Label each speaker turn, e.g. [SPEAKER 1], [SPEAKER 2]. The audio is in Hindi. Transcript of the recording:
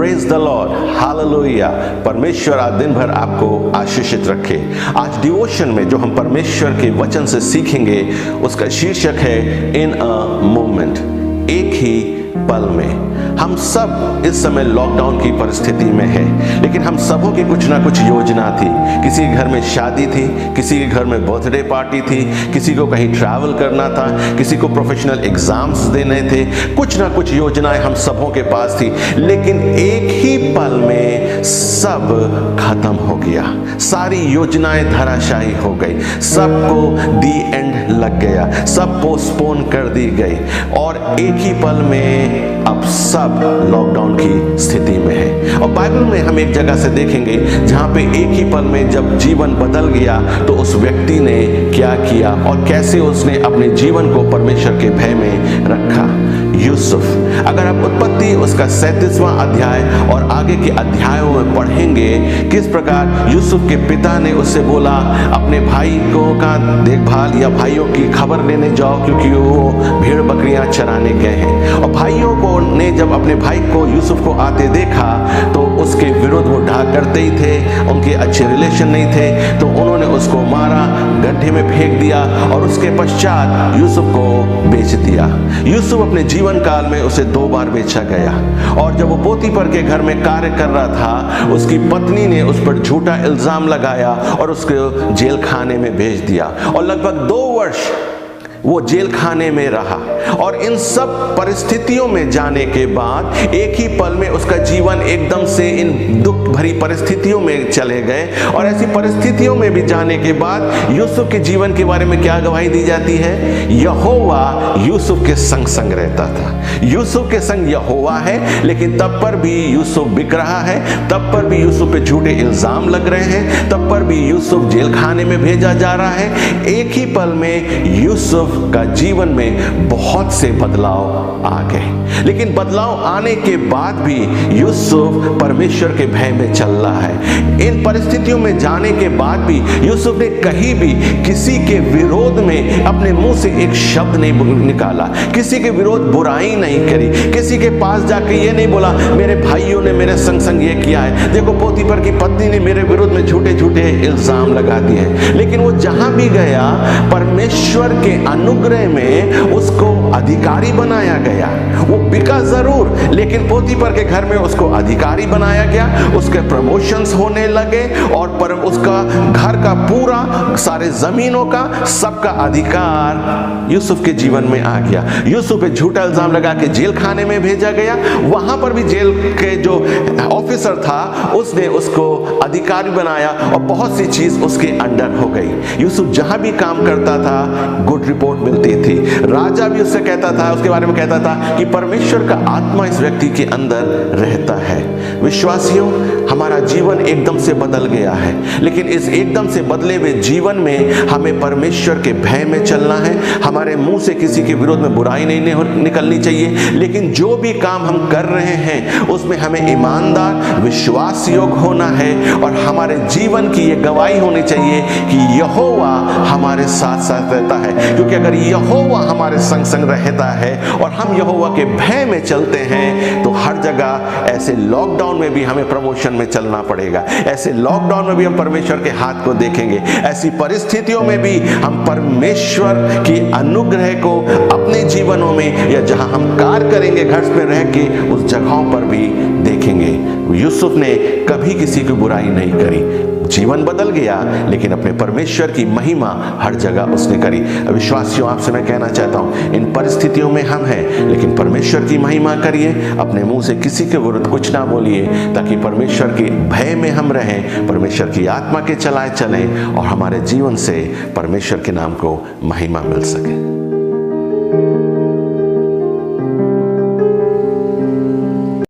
[SPEAKER 1] Praise the Lord, hallelujah. परमेश्वर आज दिन भर आपको आशीषित रखे। आज डिवोशन में जो हम परमेश्वर के वचन से सीखेंगे उसका शीर्षक है इन अ मोमेंट, एक ही पल में। हम सब इस समय लॉकडाउन की परिस्थिति में हैं, लेकिन हम सबों की कुछ ना कुछ योजना थी। किसी के घर में शादी थी, किसी के घर में बर्थडे पार्टी थी, किसी को कहीं ट्रैवल करना था, किसी को प्रोफेशनल एग्जाम्स देने थे। कुछ ना कुछ योजनाएं हम सबों के पास थी, लेकिन एक ही पल में सब खत्म हो गया। सारी योजनाएं धराशायी हो गई, सबको दी एंड लग गया, सब पोस्टपोन कर दी गई और एक ही पल में अब सब लॉकडाउन की स्थिति में है। और बाइबल में हम एक जगह से देखेंगे जहां पे एक ही पल में जब जीवन बदल गया तो उस व्यक्ति ने क्या किया और कैसे उसने अपने जीवन को परमेश्वर के भय में रखा। यूसुफ, अगर आप उत्पत्ति उसका 37वां अध्याय और आगे के अध्यायों में पढ़ेंगे किस प्रकार यूसुफ के पिता ने उससे बोला अपने भाई को का देखभाल या भाइयों की खबर लेने जाओ क्योंकि वो भेड़ बकरियां चराने गए हैं। और भाइयों को ने जब अपने भाई को यूसुफ को आते देखा तो उसके विरुद्ध वो ढाक करते ही थे, उनके अच्छे रिलेशन नहीं थे, तो उन्होंने उसको मारा, गड्ढे में फेंक दिया और उसके पश्चात यूसुफ को बेच दिया। यूसुफ अपने जीवन काल में उसे 2 बार बेचा गया और जब वो पोतीफर के घर में कार्य कर रहा था उसकी पत्नी ने उस पर झूठा इल्जाम लगाया और उसको जेल खाने में भेज दिया और लगभग 2 वर्ष वो जेल खाने में रहा। और इन सब परिस्थितियों में जाने के बाद एक ही पल में उसका जीवन एकदम से इन दुख भरी परिस्थितियों में चले गए। और ऐसी परिस्थितियों में भी जाने के बाद यूसुफ के जीवन के बारे में क्या गवाही दी जाती है? यहोवा यूसुफ के संग संग रहता था। यूसुफ के संग यहोवा है, लेकिन तब पर भी यूसुफ बिक रहा है, तब पर भी यूसुफ पे झूठे इल्जाम लग रहे हैं, तब पर भी यूसुफ जेल खाने में भेजा जा रहा है। एक ही पल में यूसुफ का जीवन में बहुत से बदलाव आ गए, लेकिन बदलाव आने के बाद भी यूसुफ परमेश्वर के भय में चल रहा है। इन परिस्थितियों में जाने के बाद भी यूसुफ ने कहीं भी किसी के विरोध में अपने मुंह से एक शब्द नहीं निकाला, किसी के विरोध बुराई नहीं करी, किसी के पास जाके ये नहीं बोला मेरे भाइयों ने मेरे संग संग ये किया है, देखो पोतीफर की पत्नी ने मेरे विरोध में झूठे झूठे इल्जाम लगा दिए। लेकिन वो जहां भी गया परमेश्वर के अनुग्रह में उसको अधिकारी बनाया गया। वो बिका जरूर, लेकिन पोतीफर के घर में उसको अधिकारी बनाया गया, उसके प्रमोशंस होने लगे और पर उसका घर का पूरा सारे जमीनों का सबका अधिकार यूसुफ के जीवन में आ गया। यूसुफ पे झूठा इल्जाम लगा के जेल खाने में भेजा गया। वहां पर भी जेल के जो ऑफिसर था उसने उसको अधिकारी बनाया और बहुत सी चीज उसके अंडर हो गई। यूसुफ जहां भी काम करता था गुड रिपोर्ट मिलती थी। राजा भी उससे कहता था, उसके बारे में कहता था कि परमेश्वर का आत्मा इस व्यक्ति के अंदर रहता है। विश्वासियों, हमारा जीवन एकदम से बदल गया है, लेकिन इस एकदम से बदले हुए जीवन में हमें परमेश्वर के भय में चलना है। हमारे मुंह से किसी के विरोध में बुराई नहीं निकलनी चाहिए, लेकिन जो भी काम हम कर रहे हैं उसमें हमें ईमानदार विश्वास योग्य होना है और हमारे जीवन की ये गवाही होनी चाहिए कि यहोवा हमारे साथ साथ रहता है। क्योंकि अगर यहोवा हमारे संग संग रहता है और हम यहोवा के भय में चलते हैं तो हर जगह ऐसे लॉकडाउन में भी हमें प्रमोशन में चलना पड़ेगा, ऐसे लॉकडाउन में भी हम परमेश्वर के हाथ को देखेंगे, ऐसी परिस्थितियों में भी हम परमेश्वर की अनुग्रह को अपने जीवनों में या जहां हम कार्य करेंगे घर में रह के उस जगहों पर भी देखेंगे। यूसुफ ने कभी किसी की बुराई नहीं करी, जीवन बदल गया, लेकिन अपने परमेश्वर की महिमा हर जगह उसने करी। विश्वासियों, आपसे मैं कहना चाहता हूं इन परिस्थितियों में हम हैं, लेकिन परमेश्वर की महिमा करिए, अपने मुंह से किसी के विरुद्ध कुछ ना बोलिए, ताकि परमेश्वर के भय में हम रहें, परमेश्वर की आत्मा के चलाए चलें और हमारे जीवन से परमेश्वर के नाम को महिमा मिल सके।